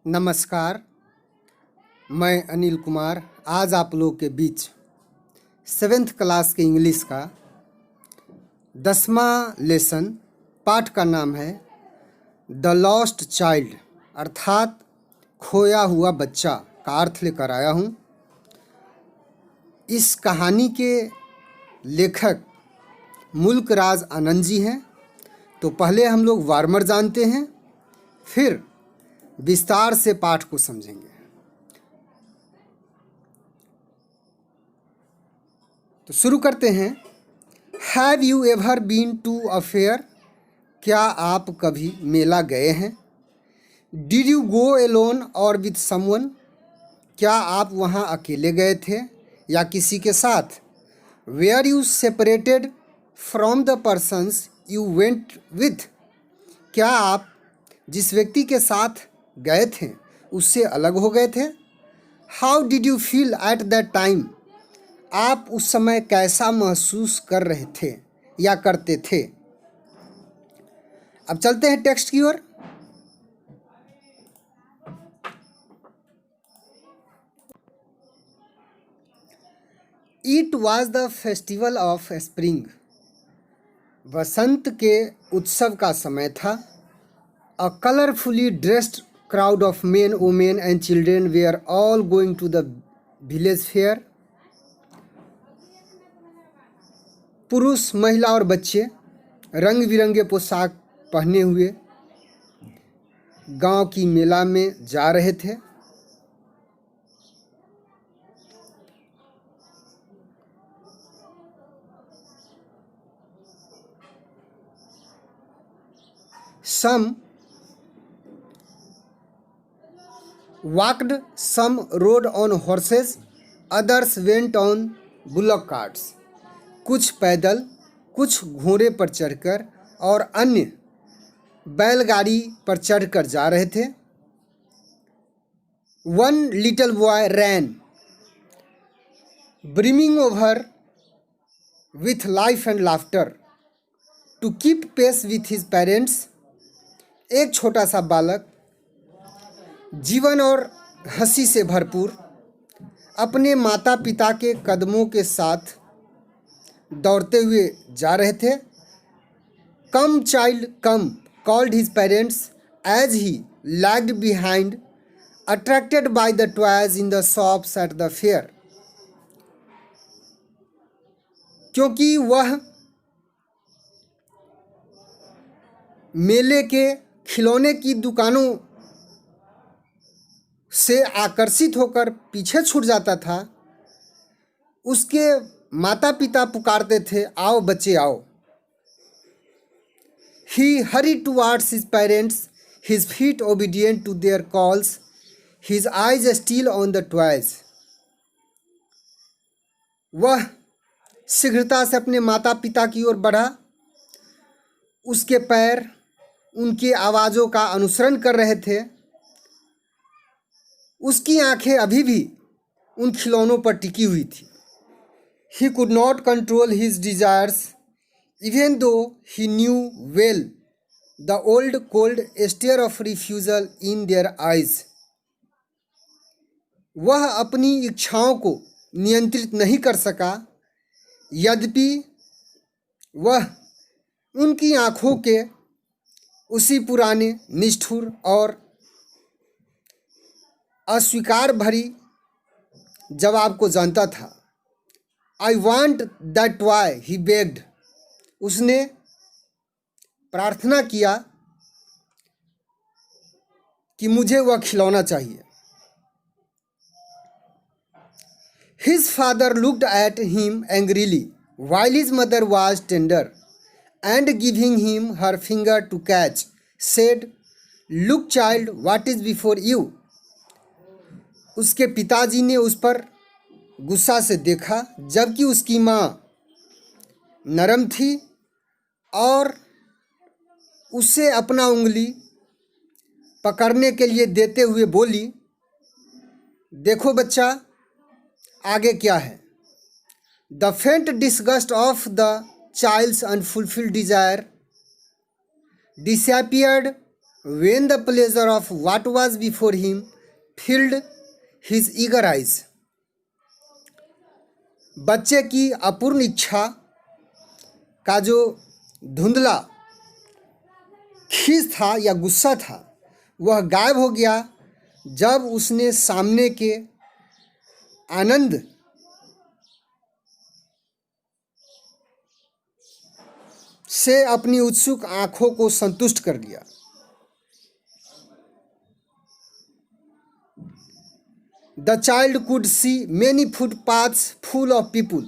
नमस्कार, मैं अनिल कुमार आज आप लोग के बीच 7th क्लास के इंग्लिश का 10वां लेसन पाठ का नाम है द लॉस्ट चाइल्ड अर्थात खोया हुआ बच्चा का अर्थ लेकर आया हूँ। इस कहानी के लेखक मुल्क राज आनंद जी हैं। तो पहले हम लोग वार्मर जानते हैं, फिर विस्तार से पाठ को समझेंगे। तो शुरू करते हैं। Have you ever been to a fair? क्या आप कभी मेला गए हैं? डिड यू गो एलोन और विथ समवन? क्या आप वहाँ अकेले गए थे या किसी के साथ? Were you separated from the persons you went with? क्या आप जिस व्यक्ति के साथ गए थे उससे अलग हो गए थे? How did you feel at that time? आप उस समय कैसा महसूस कर रहे थे या करते थे? अब चलते हैं टेक्स्ट की ओर। It was the festival of spring. वसंत के उत्सव का समय था। A colorfully dressed crowd of men, women and children were all going to the village fair. पुरुष, महिला और बच्चे रंग बिरंगे पोशाक पहने हुए गांव की मेला में जा रहे थे। Some walked, some rode on horses, others went on bullock carts. कुछ पैदल, कुछ घोड़े पर चढ़कर और अन्य बैलगाड़ी पर चढ़कर जा रहे थे। One little boy ran, brimming over with life and laughter, to keep pace with his parents. एक छोटा सा बालक जीवन और हंसी से भरपूर अपने माता पिता के कदमों के साथ दौड़ते हुए जा रहे थे। Come child come called his parents as he lagged behind, attracted by the toys in the shops at the fair. क्योंकि वह मेले के खिलौने की दुकानों से आकर्षित होकर पीछे छूट जाता था, उसके माता पिता पुकारते थे, आओ बच्चे आओ। He hurried towards his parents, his feet obedient to their calls, his eyes still on the toys. वह शीघ्रता से अपने माता पिता की ओर बढ़ा। उसके पैर उनकी आवाज़ों का अनुसरण कर रहे थे। उसकी आंखें अभी भी उन खिलौनों पर टिकी हुई थी। He could not control his desires, even though he knew well the old cold stare of refusal in their eyes. वह अपनी इच्छाओं को नियंत्रित नहीं कर सका, यद्यपि वह उनकी आँखों के उसी पुराने निष्ठुर और अस्वीकार भरी जवाब को जानता था। आई want that toy he bagged. उसने प्रार्थना किया कि मुझे वह खिलौना चाहिए। His father looked at him angrily while his mother was tender and giving him her finger to catch, said, look child, what is before you? उसके पिताजी ने उस पर गुस्सा से देखा, जबकि उसकी माँ नरम थी और उसे अपना उंगली पकड़ने के लिए देते हुए बोली, देखो बच्चा, आगे क्या है? The faint disgust of the child's unfulfilled desire disappeared When the pleasure of what was before him filled his eager eyes. बच्चे की अपूर्ण इच्छा का जो धुंधला खीस था या गुस्सा था वह गायब हो गया जब उसने सामने के आनंद से अपनी उत्सुक आंखों को संतुष्ट कर लिया। The child could see many footpaths full of people.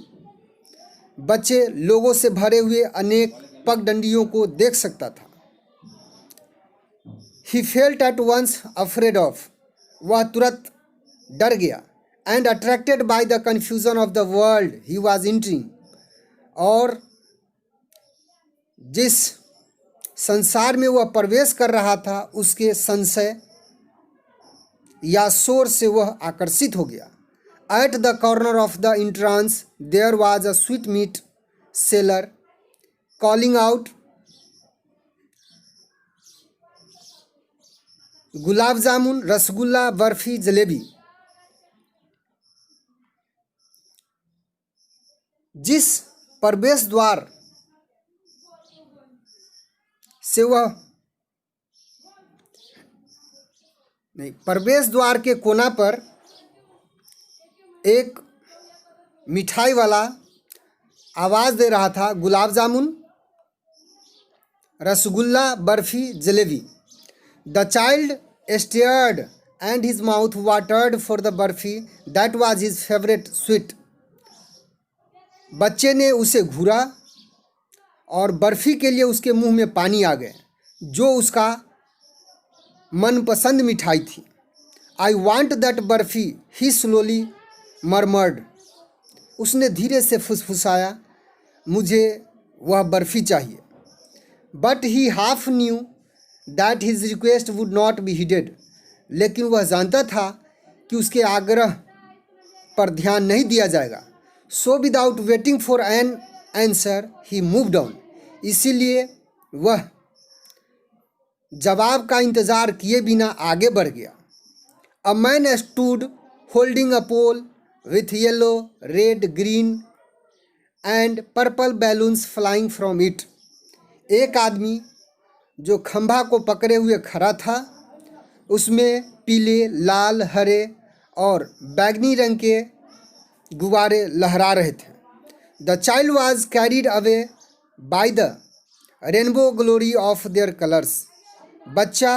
बच्चे लोगों से भरे हुए अनेक पगडंडियों को देख सकता था। He felt at once afraid of. वह तुरंत डर गया। And attracted by the confusion of the world he was entering. और जिस संसार में वह प्रवेश कर रहा था उसके संशय या शोर से वह आकर्षित हो गया। At the corner of the entrance there was a sweetmeat seller calling out, गुलाब जामुन, रसगुल्ला, बर्फी, जलेबी। जिस प्रवेश द्वार से वह नहीं, प्रवेश द्वार के कोना पर एक मिठाई वाला आवाज़ दे रहा था, gulab jamun, rasgulla, barfi, jalebi. The child stared and his mouth watered for the barfi that was his favourite sweet. बच्चे ने उसे घूरा और बर्फी के लिए उसके मुंह में पानी आ गए जो उसका मनपसंद मिठाई थी। I want that barfi he slowly murmured. उसने धीरे से फुसफुसाया, मुझे वह बर्फी चाहिए। But he half knew that his request would not be heeded. लेकिन वह जानता था कि उसके आग्रह पर ध्यान नहीं दिया जाएगा। So without waiting for an answer he moved on. इसीलिए वह जवाब का इंतज़ार किए बिना आगे बढ़ गया। A man stood holding a pole with yellow, red, green and purple balloons flying from it. एक आदमी जो खंभा को पकड़े हुए खड़ा था, उसमें पीले, लाल, हरे और बैगनी रंग के गुब्बारे लहरा रहे थे। The child was carried away by the rainbow glory of their colours. बच्चा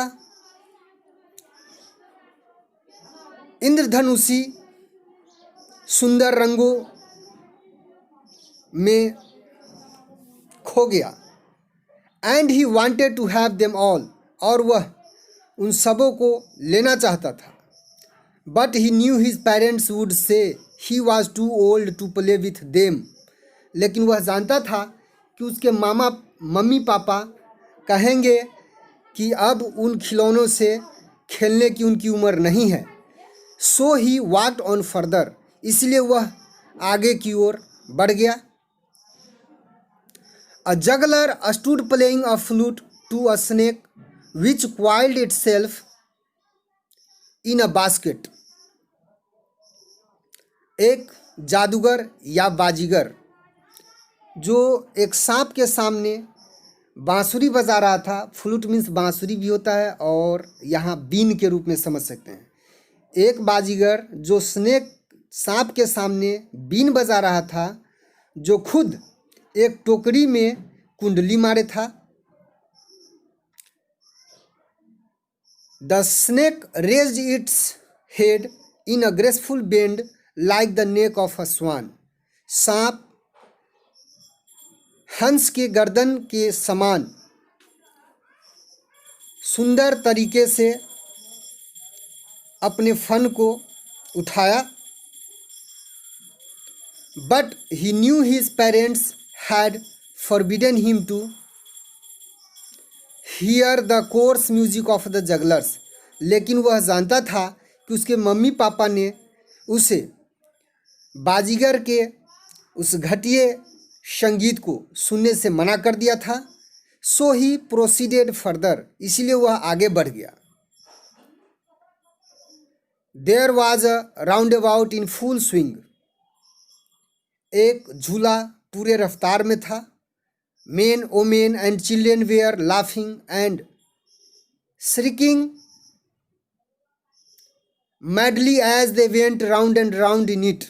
इंद्रधनुषी सुंदर रंगों में खो गया। And he wanted to have them all. और वह उन सबों को लेना चाहता था। But he knew his parents would say he was too old to play with them. लेकिन वह जानता था कि उसके मम्मी पापा कहेंगे कि अब उन खिलौनों से खेलने की उनकी उम्र नहीं है। So he walked on further. इसलिए वह आगे की ओर बढ़ गया। A juggler stood playing a flute to a snake which coiled itself in a basket. एक जादूगर या बाजीगर जो एक सांप के सामने बांसुरी बजा रहा था। फ्लूट मीन्स बांसुरी भी होता है और यहाँ बीन के रूप में समझ सकते हैं। एक बाजीगर जो सांप के सामने बीन बजा रहा था, जो खुद एक टोकरी में कुंडली मारे था। The snake raised its head in a graceful bend like the neck of a swan. सांप हंस के गर्दन के समान सुंदर तरीके से अपने फन को उठाया। But he knew his parents had forbidden him to hear the coarse music of the jugglers. लेकिन वह जानता था कि उसके मम्मी पापा ने उसे बाजीगर के उस घटिया संगीत को सुनने से मना कर दिया था। सो ही प्रोसीडेड फर्दर, इसलिए वह आगे बढ़ गया। There was a roundabout in full swing, एक झूला पूरे रफ्तार में था। Men women and children were laughing and shrieking madly as they went round and round in it,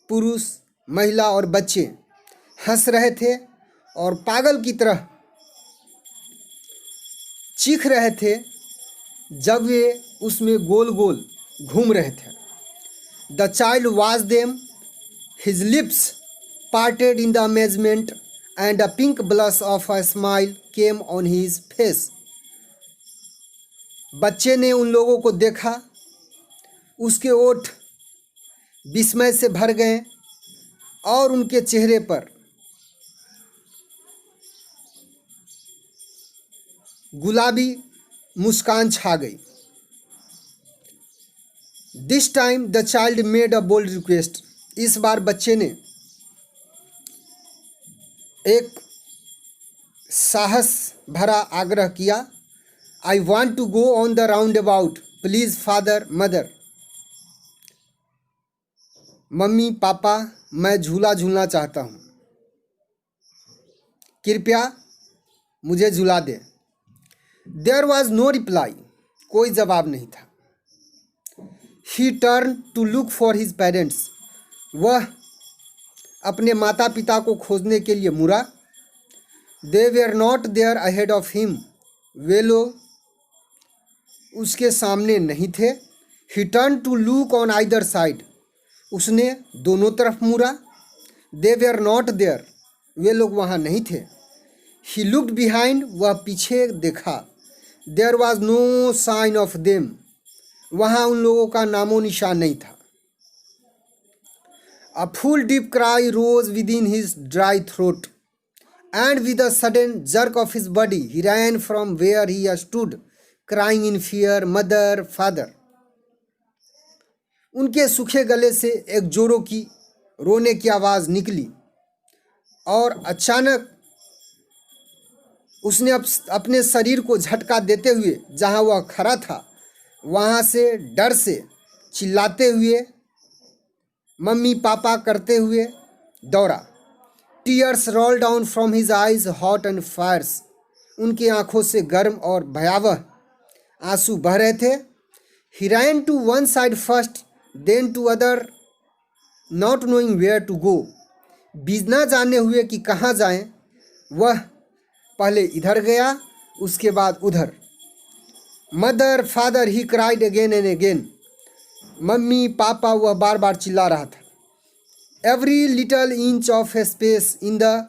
पुरुष, महिला और बच्चे हंस रहे थे और पागल की तरह चीख रहे थे जब वे उसमें गोल गोल घूम रहे थे। The child watch them, his lips parted in the amazement and a pink blush of a smile came on his face. बच्चे ने उन लोगों को देखा, उसके ओठ विस्मय से भर गए और उनके चेहरे पर गुलाबी मुस्कान छा गई। This time the child made a bold request, इस बार बच्चे ने एक साहस भरा आग्रह किया। I want to go on the roundabout, please father mother. मम्मी पापा, मैं झूला झूलना चाहता हूँ, कृपया मुझे झूला दे। देयर वॉज नो रिप्लाई, कोई जवाब नहीं था। He turn to look for his parents, वह अपने माता पिता को खोजने के लिए मुड़ा। They were not there ahead of him, वे लोग उसके सामने नहीं थे। He turn to look on either side, उसने दोनों तरफ मुड़ा। दे वेयर नॉट देयर, वे लोग वहाँ नहीं थे। ही लुक्ड बिहाइंड, वह पीछे देखा। There was no sign of them, वहाँ उन लोगों का नामो निशान नहीं था। A full deep cry rose within his dry throat and with a sudden jerk of his body he ran from where he stood crying in fear mother father. उनके सूखे गले से एक जोरों की रोने की आवाज़ निकली और अचानक उसने अपने शरीर को झटका देते हुए जहाँ वह खड़ा था वहाँ से डर से चिल्लाते हुए मम्मी पापा करते हुए दौड़ा। Tears roll down from his eyes hot and fierce, उनकी आंखों से गर्म और भयावह आंसू बह रहे थे। He ran to one side first then to other not knowing where to go, बीजना जाने हुए कि कहाँ जाएं, वह पहले इधर गया उसके बाद उधर। Mother father he cried again and again, मम्मी पापा वह बार बार चिल्ला रहा था। Every little inch of space in the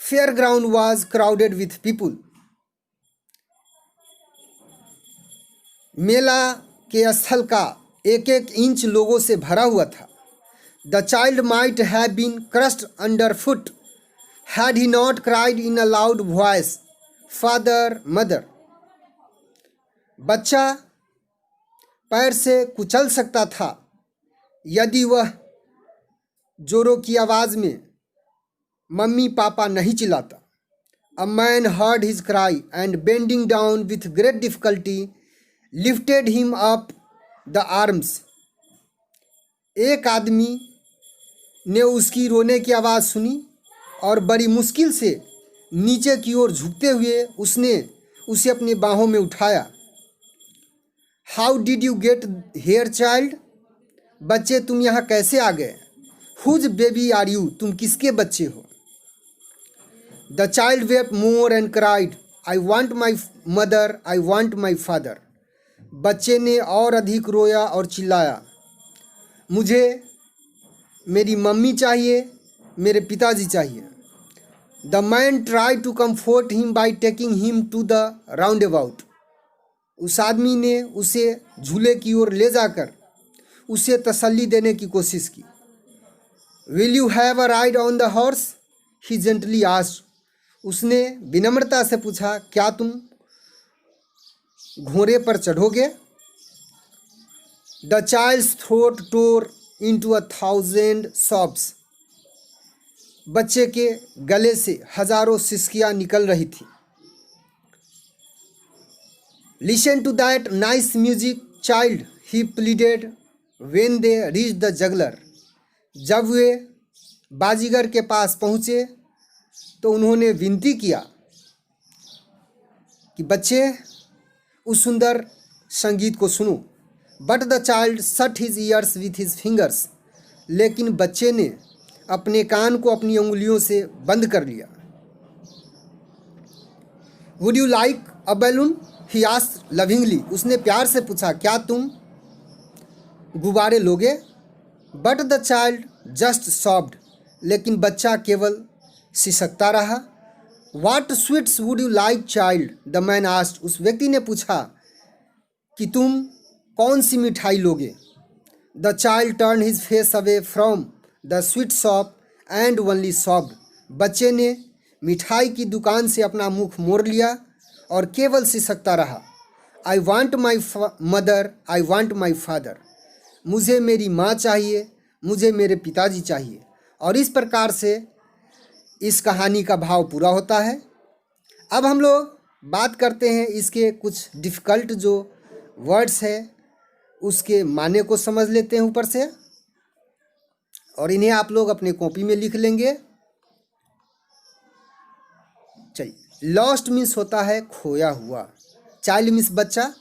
fair ground was crowded with people, मेला के स्थल का एक एक इंच लोगों से भरा हुआ था। The child might have been crushed under foot had he not cried in a loud voice father mother, बच्चा पैर से कुचल सकता था यदि वह जोरों की आवाज़ में मम्मी पापा नहीं चिल्लाता। A man heard his cry and bending down with great difficulty lifted him up the arms, एक आदमी ने उसकी रोने की आवाज़ सुनी और बड़ी मुश्किल से नीचे की ओर झुकते हुए उसने उसे अपनी बाहों में उठाया। How did you get here child, बच्चे तुम यहाँ कैसे आ गए। हुज बेबी आर यू, तुम किसके बच्चे हो। The child wept more and cried I want my mother I want my father, बच्चे ने और अधिक रोया और चिल्लाया, मुझे मेरी मम्मी चाहिए, मेरे पिताजी चाहिए। The man try to comfort him by taking him to the roundabout, उस आदमी ने उसे झूले की ओर ले जाकर उसे तसल्ली देने की कोशिश की। Will you have a ride on the horse, he gently asked, उसने विनम्रता से पूछा, क्या तुम घोड़े पर चढ़ोगे। The child's throat tore into 1,000 sobs, बच्चे के गले से हजारों सिसकियां निकल रही थी। Listen to that nice music child, he pleaded when they reach the juggler. जब वे बाजीगर के पास पहुँचे तो उन्होंने विनती किया कि बच्चे उस सुंदर संगीत को सुनो। But the child shut his years with his fingers. लेकिन बच्चे ने अपने कान को अपनी उंगलियों से बंद कर लिया। Would you like a balloon, he asked lovingly. उसने प्यार से पूछा, क्या तुम गुब्बारे लोगे? But the child just sobbed. लेकिन बच्चा केवल सिसकता रहा। What sweets would you like, child? The man asked. उस व्यक्ति ने पूछा कि तुम कौन सी मिठाई लोगे? The child turned his face away from the sweet shop and only sobbed. बच्चे ने मिठाई की दुकान से अपना मुख मोड़ लिया और केवल सिसकता रहा। I want my mother, I want my father. मुझे मेरी माँ चाहिए, मुझे मेरे पिताजी चाहिए। और इस प्रकार से इस कहानी का भाव पूरा होता है। अब हम लोग बात करते हैं इसके कुछ डिफ़िकल्ट जो वर्ड्स है उसके माने को समझ लेते हैं ऊपर से, और इन्हें आप लोग अपने कॉपी में लिख लेंगे। चलिए, लॉस्ट मीन्स होता है खोया हुआ, चाइल्ड मीन्स बच्चा,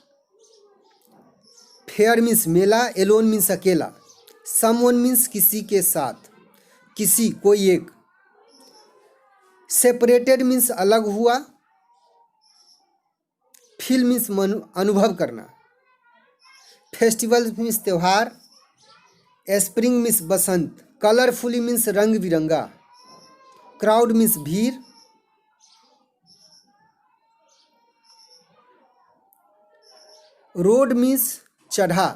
फेयर मीन्स मेला, एलोन मीन्स अकेला, समवन मीन्स किसी के साथ, किसी कोई एक, सेपरेटेड मीन्स अलग हुआ, फील मीन्स अनुभव करना, फेस्टिवल मीन्स त्यौहार, स्प्रिंग मीन्स बसंत, कलरफुली मीन्स रंग बिरंगा, क्राउड मीन्स भीड़, रोड मीन्स चढ़ा,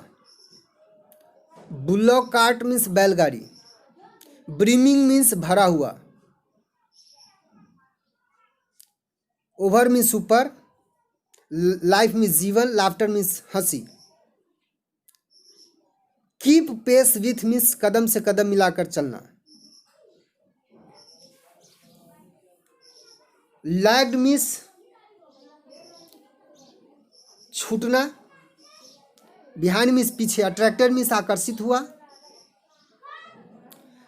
बुलॉक कार्ट मीन्स बैलगाड़ी, ब्रीमिंग मीन्स भरा हुआ, ओवर मीन्स ऊपर, लाइफ मीन्स जीवन, लाफ्टर मीन्स हंसी, कीप पेस विथ मीन्स कदम से कदम मिलाकर चलना, लैग्ड मीन्स छूटना, बिहाइंड मीन्स पीछे, अट्रैक्टेड मीन्स आकर्षित हुआ,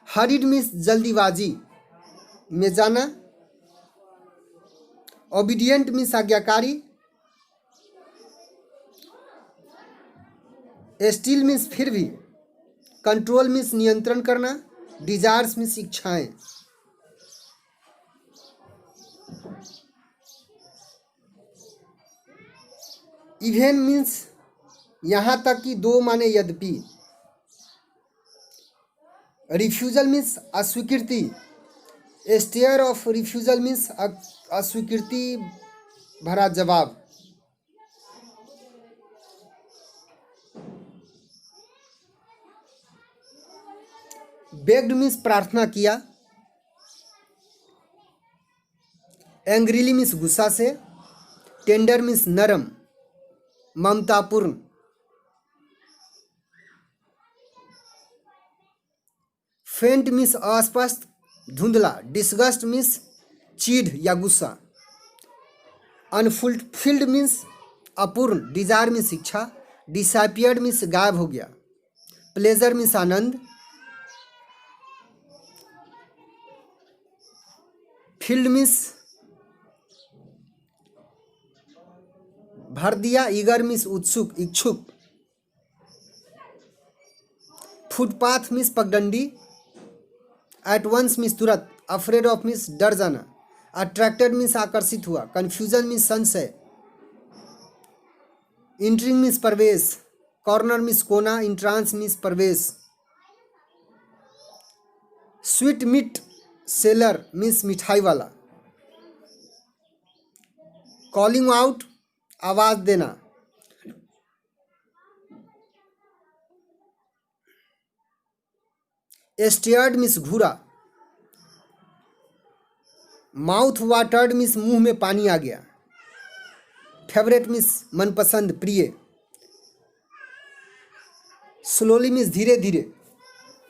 हरीड मीन्स जल्दीबाजी में जाना, ओबीडियंट मीन्स आज्ञाकारी, स्टिल मीन्स फिर भी, कंट्रोल मीन्स नियंत्रण करना, डिजायर्स मीन्स इच्छाएं। इवेन मीन्स यहाँ तक कि दो माने यद्यपि, रिफ्यूजल मीन्स अस्वीकृति, स्टेयर ऑफ रिफ्यूजल मीन्स अस्वीकृति भरा जवाब, बेग्ड मीन्स प्रार्थना किया, एंग्रीली मीन्स गुस्सा से, टेंडर मीन्स नरम ममतापूर्ण, फेंट मीन्स अस्पष्ट धुंधला, डिस्गस्ट मीन्स चीढ़ या गुस्सा, अनफुलफिल्ड मीन्स अपूर्ण, डिजायर मीन्स इच्छा, डिसअपियर्ड मीन्स गायब हो गया, प्लेजर मीन्स आनंद, फील्ड मीन्स भर दिया, ईगर मीन्स उत्सुक इच्छुक, फुटपाथ मीन्स पगडंडी, एट वंस मीन्स तुरंत, अफ्रेड ऑफ मीन्स डर जाना, अट्रैक्टेड मीन्स आकर्षित हुआ, कन्फ्यूजन मीन्स संशय, इंटरिंग मीन्स प्रवेश, कॉर्नर मीन्स कोना, इंट्रांस मीन्स प्रवेश, स्वीट मीट सेलर मीन्स मिठाई वाला, कॉलिंग आउट आवाज देना, स्टेयर्ड मीन्स घूरा, माउथ वाटर्ड मीन्स मुंह में पानी आ गया, फेवरेट मीन्स मनपसंद प्रिय, स्लोली मीन्स धीरे धीरे,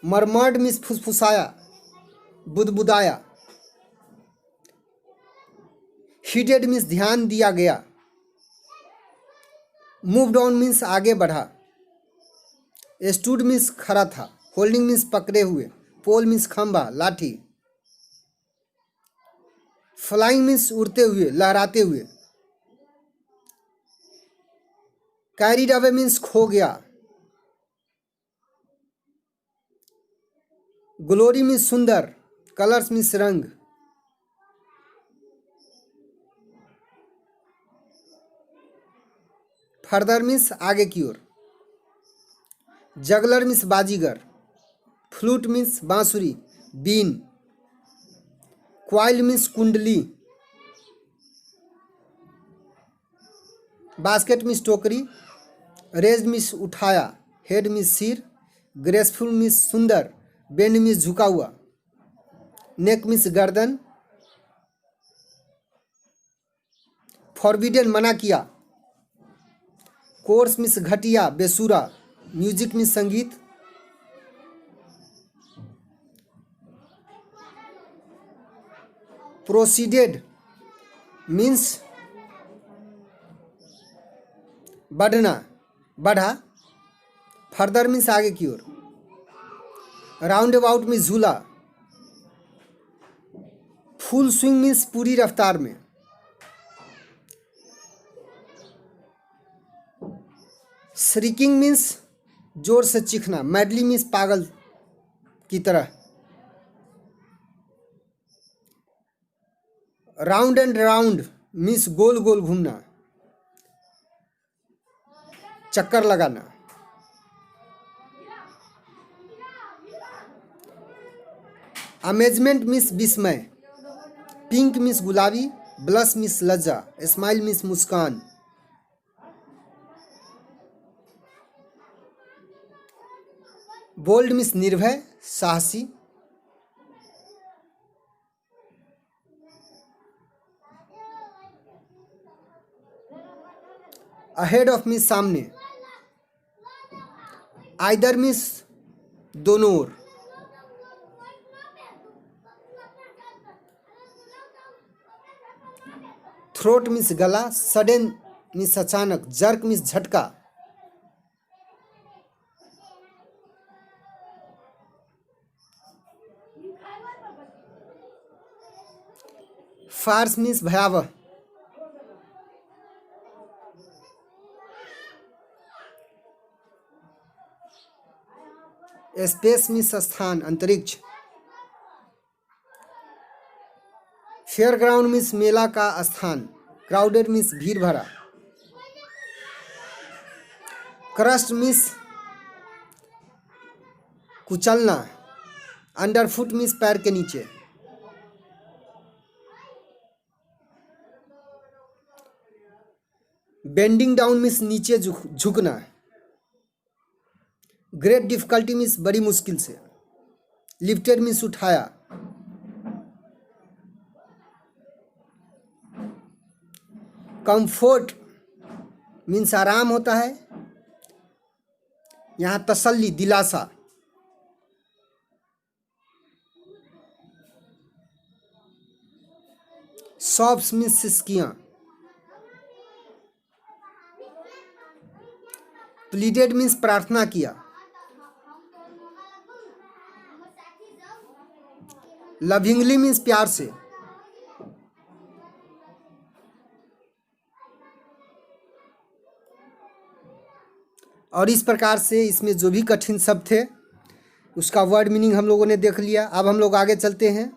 मरमर्ड मीन्स फुसफुसाया, बुदबुदाया। हीटेड मीन्स ध्यान दिया गया। मूव डाउन मीन्स आगे बढ़ा। स्टूड मीन्स खड़ा था। होल्डिंग मीन्स पकड़े हुए। पोल मीन्स खंभा, लाठी। फ्लाइंग मीन्स उड़ते हुए, लहराते हुए। कैरिड अवे मीन्स खो गया। ग्लोरी मीन्स सुंदर। कलर्स मीन्स रंग। फर्दर मीन्स आगे की ओर। जगलर मीन्स बाजीगर। फ्लूट मीन्स बांसुरी, बीन। क्वाइल मीन्स कुंडली। बास्केट मीन्स टोकरी। रेज मीन्स उठाया। हेड मीन्स सिर। ग्रेसफुल मीन्स सुंदर। बेंड मीन्स झुका हुआ। नेक मीन्स गर्दन। फॉरबिडन मना किया। कोर्स मीन्स घटिया, बेसुरा। म्यूजिक मीन्स संगीत। प्रोसीडेड मीन्स बढ़ना, बढ़ा। फर्दर मीन्स आगे की ओर। राउंड अबाउट मीन्स झूला। फुल स्विंग मीन्स पूरी रफ्तार में। श्रिकिंग मीन्स जोर से चीखना। मैडली मीन्स पागल की तरह। राउंड एंड राउंड मीन्स गोल गोल घूमना, चक्कर लगाना। अमेजमेंट मीन्स विस्मय। पिंक मीन्स गुलाबी। ब्लश मीन्स लज्जा। स्माइल मीन्स मुस्कान। बोल्ड मीन्स निर्भय, साहसी। अहेड ऑफ मीन्स सामने। आइदर मीन्स दोनों ओर। थ्रोट मीन्स गला। सडन मीन्स अचानक। जर्क मीन्स झटका। फार्स मीन्स भयावह। स्पेस मीन्स स्थान, अंतरिक्ष। फेयर ग्राउंड मीन्स मेला का स्थान। क्राउडेड मीन्स भीड़ भरा। क्रस्ट मीन्स कुचलना। अंडरफुट मीन्स पैर के नीचे। बेंडिंग डाउन मीन्स नीचे झुकना। ग्रेट डिफिकल्टी मीन्स बड़ी मुश्किल से। लिफ्टेड मीन्स उठाया। कंफर्ट मीन्स आराम होता है। यहाँ तसल्ली, दिलासा। सॉफ्ट मीन्स सिसकियाँ। प्लीडेड मीन्स प्रार्थना किया। लविंगली मीन्स प्यार से। और इस प्रकार से इसमें जो भी कठिन शब्द थे उसका वर्ड मीनिंग हम लोगों ने देख लिया। अब हम लोग आगे चलते हैं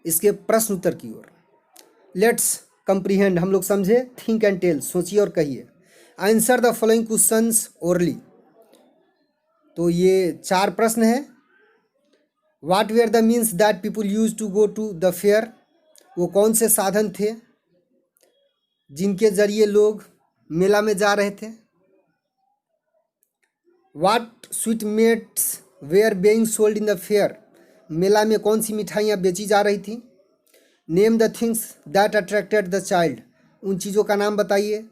इसके प्रश्न उत्तर की ओर। लेट्स कंप्रीहेंड, हम लोग समझे। थिंक एंड टेल, सोचिए और कहिए। Answer the following questions orally. तो ये 4 प्रश्न हैं। What were the means that people use to go to the fair. वो कौन से साधन थे जिनके जरिए लोग मेला में जा रहे थे। What sweetmeats were being sold in the fair. मेला में कौन सी मिठाइयाँ बेची जा रही थी। Name the things that attracted the child. उन चीज़ों का नाम बताइए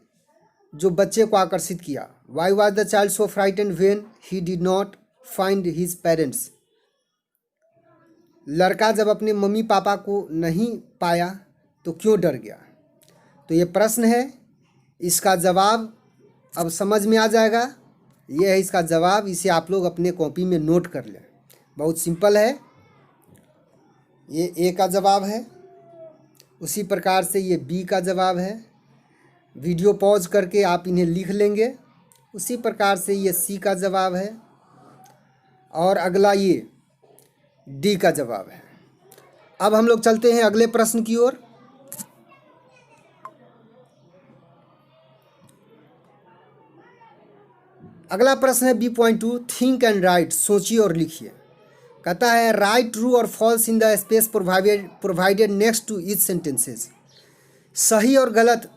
जो बच्चे को आकर्षित किया। Why was the child so frightened when he did not find his parents. लड़का जब अपने मम्मी पापा को नहीं पाया तो क्यों डर गया। तो ये प्रश्न है, इसका जवाब अब समझ में आ जाएगा। ये है इसका जवाब, इसे आप लोग अपने कॉपी में नोट कर लें। बहुत सिंपल है, ये ए का जवाब है। उसी प्रकार से ये बी का जवाब है। वीडियो पॉज करके आप इन्हें लिख लेंगे। उसी प्रकार से ये सी का जवाब है और अगला ये डी का जवाब है। अब हम लोग चलते हैं अगले प्रश्न की ओर। अगला प्रश्न है B.2, थिंक एंड राइट, सोचिए और लिखिए। कहता है राइट ट्रू और false in the space provided next to each sentences. सही और गलत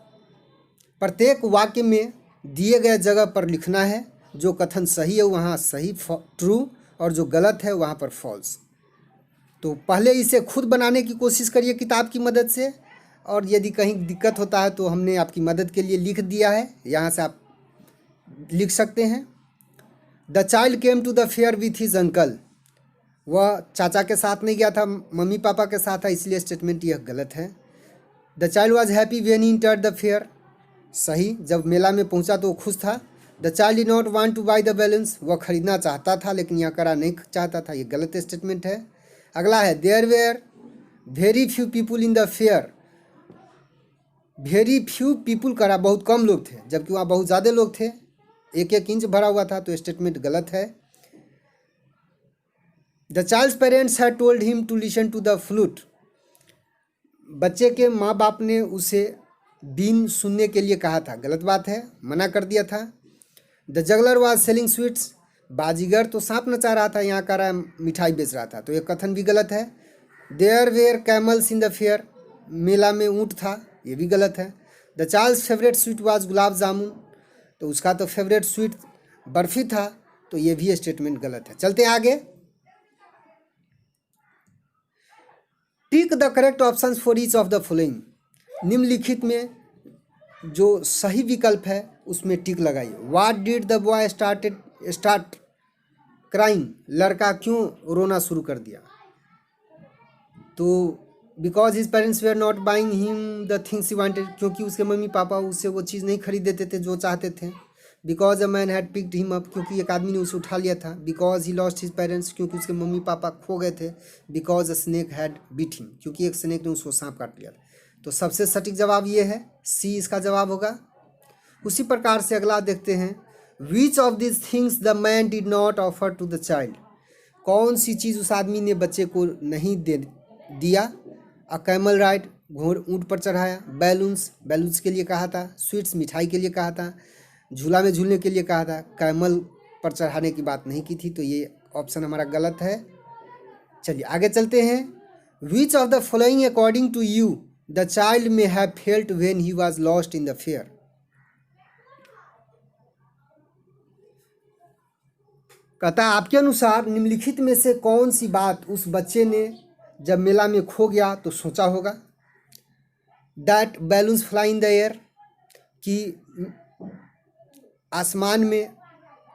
प्रत्येक वाक्य में दिए गए जगह पर लिखना है। जो कथन सही है वहाँ सही ट्रू और जो गलत है वहाँ पर फॉल्स। तो पहले इसे खुद बनाने की कोशिश करिए किताब की मदद से, और यदि कहीं दिक्कत होता है तो हमने आपकी मदद के लिए लिख दिया है, यहाँ से आप लिख सकते हैं। The child came to the fair with his uncle. वह चाचा के साथ नहीं गया था, मम्मी पापा के साथ था, इसलिए स्टेटमेंट यह गलत है। The child was happy when he entered the fair. सही, जब मेला में पहुंचा तो वो खुश था। The child did not want to by the balloons. वह खरीदना चाहता था लेकिन यह करा नहीं चाहता था, ये गलत स्टेटमेंट है। अगला है there were very few people in the fair. Very few people करा, बहुत कम लोग थे, जबकि वहाँ बहुत ज़्यादा लोग थे, 1-1 इंच भरा हुआ था, तो स्टेटमेंट गलत है। The child's parents had told him to listen to the flute. बच्चे के माँ बाप ने उसे बीन सुनने के लिए कहा था, गलत बात है, मना कर दिया था। The juggler was selling sweets. बाजीगर तो सांप नचा रहा था, यहाँ कह रहा है मिठाई बेच रहा था, तो ये कथन भी गलत है। There were camels in the fair. मेला में ऊँट था, ये भी गलत है। The child's favourite sweet was gulab jamun. तो उसका तो फेवरेट स्वीट बर्फ़ी था, तो ये भी स्टेटमेंट गलत है। चलते हैं आगे। Tick the correct options for each of the following. निम्नलिखित में जो सही विकल्प है उसमें टिक लगाइए। What did the boy start crying. लड़का क्यों रोना शुरू कर दिया। तो because his parents were not buying him the things he wanted. क्योंकि उसके मम्मी पापा उससे वो चीज़ नहीं खरीद देते थे जो चाहते थे। Because a man had picked him up. क्योंकि एक आदमी ने उसे उठा लिया था। Because he lost his parents. क्योंकि उसके मम्मी पापा खो गए थे। Because a snake had beat him. क्योंकि एक स्नेक ने उसको सांप काट लिया था। तो सबसे सटीक जवाब ये है, सी इसका जवाब होगा। उसी प्रकार से अगला देखते हैं। Which of this things the man did not offer to the child. कौन सी चीज़ उस आदमी ने बच्चे को नहीं दिया। अ कैमल राइड, घोड़ ऊँट पर चढ़ाया। बैलून्स के लिए कहा था। स्वीट्स, मिठाई के लिए कहा था। झूला में झूलने के लिए कहा था। कैमल पर चढ़ाने की बात नहीं की थी, तो ये ऑप्शन हमारा गलत है। चलिए आगे चलते हैं। Which of the following according to you the child may have felt when he was lost in the fair. कहता है आपके अनुसार निम्नलिखित में से कौन सी बात उस बच्चे ने जब मेला में खो गया तो सोचा होगा। That balloons fly in the air, कि आसमान में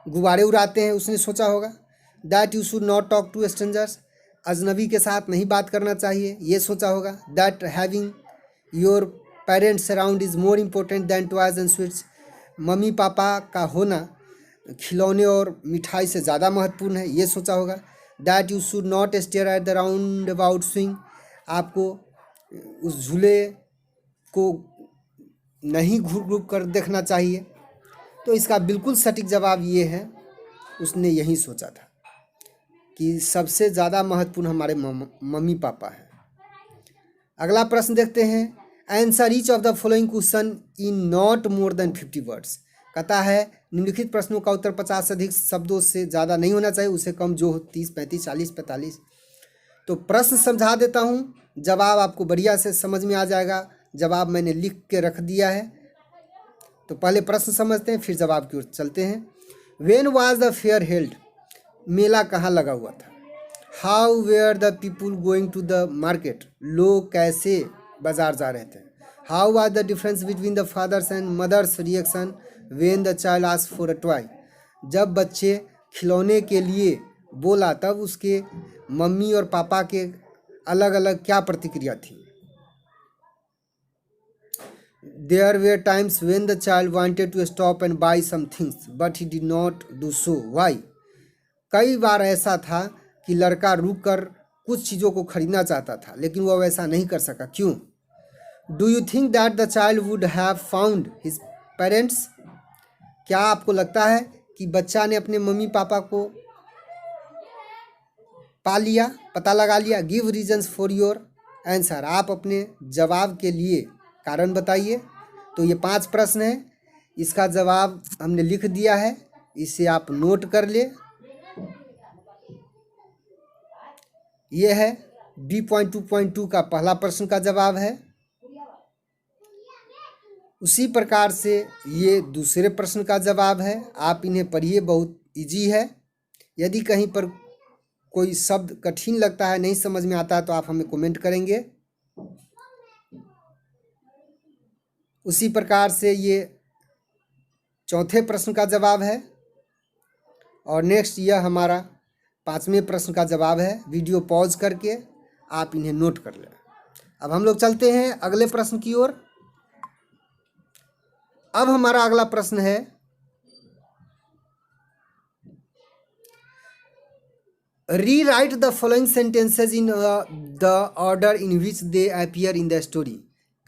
गुब्बारे उड़ाते हैं, उसने सोचा होगा। That you should not talk to strangers, अजनबी के साथ नहीं बात करना चाहिए, ये सोचा होगा। That having your parents around is more important than toys and sweets, mummy papa का होना खिलौने और मिठाई से ज़्यादा महत्वपूर्ण है, ये सोचा होगा। That you should not stare at the round about swing, आपको उस झूले को नहीं घूर घूर कर देखना चाहिए। तो इसका बिल्कुल सटीक जवाब ये है, उसने यही सोचा था कि सबसे ज़्यादा महत्वपूर्ण हमारे मम्मी पापा हैं। अगला प्रश्न देखते हैं। Answer each of the following question in not more than 50 words. कहता है निम्नलिखित प्रश्नों का उत्तर 50 से अधिक शब्दों से ज़्यादा नहीं होना चाहिए, उससे कम जो 30, 35, 40, 45। तो प्रश्न समझा देता हूँ, जवाब आपको बढ़िया से समझ में आ जाएगा। जवाब मैंने लिख के रख दिया है, तो पहले प्रश्न समझते हैं फिर जवाब की ओर चलते हैं। When was the fair held, मेला कहाँ लगा हुआ था। How were the people going to the market, लोग कैसे बाजार जा रहे थे। How was the difference between the father's and mother's reaction when the child asked for a toy, जब बच्चे खिलौने के लिए बोला तब उसके मम्मी और पापा के अलग अलग क्या प्रतिक्रिया थी। There were times when the child wanted to stop and buy some things, but he did not do so. Why? कई बार ऐसा था कि लड़का रुककर कुछ चीज़ों को खरीदना चाहता था, लेकिन वह वैसा नहीं कर सका। क्यों? Do you think that the child would have found his parents? क्या आपको लगता है कि बच्चा ने अपने मम्मी पापा को पा लिया, पता लगा लिया? Give reasons for your answer. आप अपने जवाब के लिए कारण बताइए। तो ये 5 प्रश्न है, इसका जवाब हमने लिख दिया है, इसे आप नोट कर ले। ये है B.2.2 का पहला प्रश्न का जवाब है। उसी प्रकार से ये दूसरे प्रश्न का जवाब है। आप इन्हें पढ़िए, बहुत इजी है। यदि कहीं पर कोई शब्द कठिन लगता है, नहीं समझ में आता है, तो आप हमें कमेंट करेंगे। उसी प्रकार से ये चौथे प्रश्न का जवाब है। और नेक्स्ट यह हमारा 5वें प्रश्न का जवाब है। वीडियो पॉज करके आप इन्हें नोट कर लें। अब हम लोग चलते हैं अगले प्रश्न की ओर। अब हमारा अगला प्रश्न है, rewrite the following sentences in the order in which they appear in the story.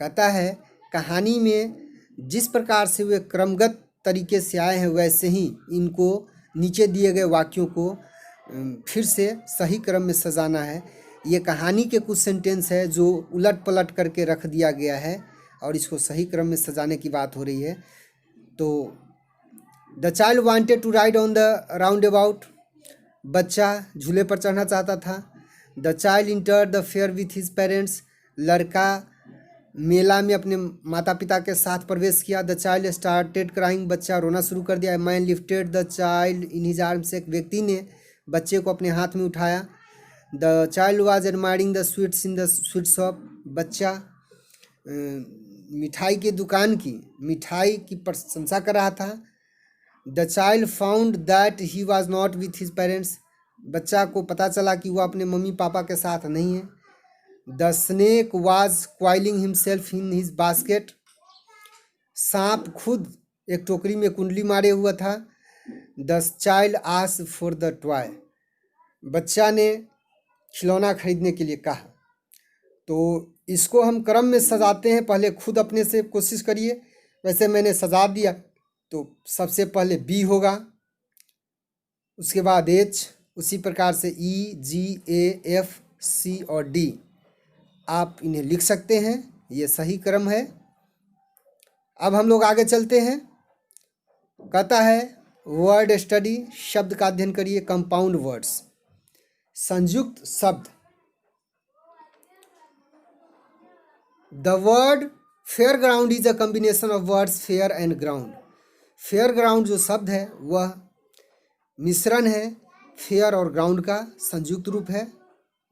कहता है कहानी में जिस प्रकार से वे क्रमगत तरीके से आए हैं, वैसे ही इनको नीचे दिए गए वाक्यों को फिर से सही क्रम में सजाना है। ये कहानी के कुछ सेंटेंस है जो उलट पलट करके रख दिया गया है और इसको सही क्रम में सजाने की बात हो रही है। तो the child wanted to ride on the roundabout. बच्चा झूले पर चढ़ना चाहता था। The child enter the fair with his parents. लड़का मेला में अपने माता पिता के साथ प्रवेश किया। The child started crying. बच्चा रोना शुरू कर दिया। Man lifted the child in his arms. एक व्यक्ति ने बच्चे को अपने हाथ में उठाया। The child was admiring the sweets in the sweet shop. बच्चा मिठाई की दुकान की मिठाई की प्रशंसा कर रहा था। The child found that he was not with his parents. बच्चा को पता चला कि वह अपने मम्मी पापा के साथ नहीं है। The snake was coiling himself in his basket. सांप खुद एक टोकरी में कुंडली मारे हुआ था। The child asked for the toy. बच्चा ने खिलौना खरीदने के लिए कहा। तो इसको हम क्रम में सजाते हैं। पहले खुद अपने से कोशिश करिए। वैसे मैंने सजा दिया, तो सबसे पहले बी होगा, उसके बाद एच, उसी प्रकार से ई, जी, ए, एफ, सी और डी। आप इन्हें लिख सकते हैं, ये सही क्रम है। अब हम लोग आगे चलते हैं। कहता है वर्ड स्टडी, शब्द का अध्ययन करिए। कंपाउंड वर्ड्स, संयुक्त शब्द। The word fair ground is a combination of words fair and ground. Fair ground जो शब्द है वह मिश्रण है फेयर और ग्राउंड का, संयुक्त रूप है,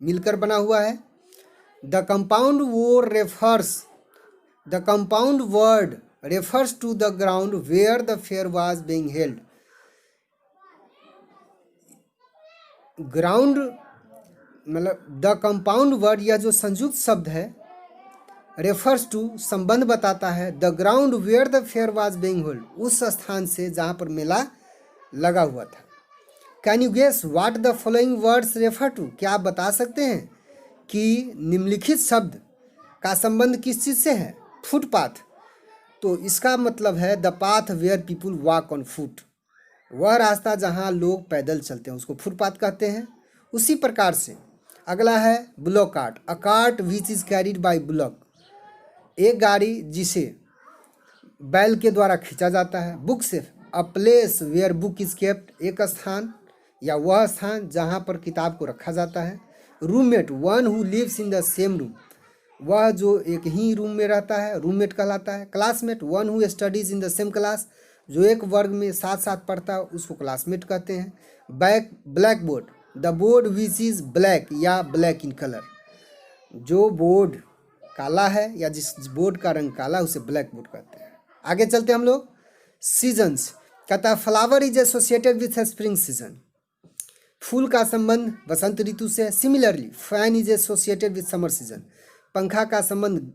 मिलकर बना हुआ है। The compound word refers to the ground where the fair was being held. Ground मतलब द कंपाउंड वर्ड, यह जो संयुक्त शब्द है, रेफर्स टू संबंध बताता है the ground where the fair was being held, उस स्थान से जहाँ पर मेला लगा हुआ था। Can you guess what the following words refer to. क्या आप बता सकते हैं कि निम्नलिखित शब्द का संबंध किस चीज़ से है? फुटपाथ। तो इसका मतलब है the path where people walk on foot. वह रास्ता जहाँ लोग पैदल चलते हैं उसको फुटपाथ कहते हैं। उसी प्रकार से अगला है bullock cart. A cart which is carried by bullock, एक गाड़ी जिसे बैल के द्वारा खींचा जाता है। Book shelf, a place where book is kept, एक स्थान या वह स्थान जहाँ पर किताब को रखा जाता है। Roommate, one who lives in the same room, वह जो एक ही रूम में रहता है रूममेट कहलाता है। Classmate, one who studies in the same class, जो एक वर्ग में साथ साथ पढ़ता है उसको क्लासमेट कहते हैं। Black board, the board which is black या ब्लैक इन कलर, जो बोर्ड काला है या जिस बोर्ड का रंग काला उसे ब्लैक बोर्ड कहते हैं। आगे चलते हैं हम लोग। सीजन्स, कहता है flower is associated with spring season. फूल का संबंध वसंत ऋतु से है। Similarly fan is associated with summer season, पंखा का संबंध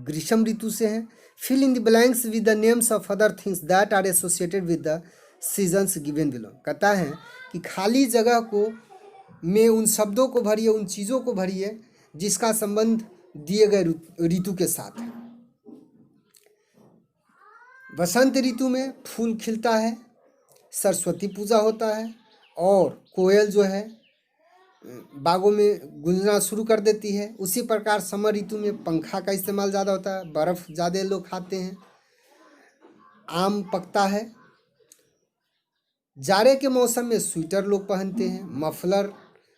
ग्रीष्म ऋतु से है। Fill in the blanks with the names of other things that are associated with the seasons given below. कहता है कि खाली जगह को में उन शब्दों को भरिए, उन चीज़ों को भरिए जिसका संबंध दिए गए ऋतु के साथ है। वसंत ऋतु में फूल खिलता है, सरस्वती पूजा होता है और कोयल जो है बागों में गूंजना शुरू कर देती है। उसी प्रकार समर ऋतु में पंखा का इस्तेमाल ज़्यादा होता है, बर्फ़ ज़्यादा लोग खाते हैं, आम पकता है। जाड़े के मौसम में स्वेटर लोग पहनते हैं, मफलर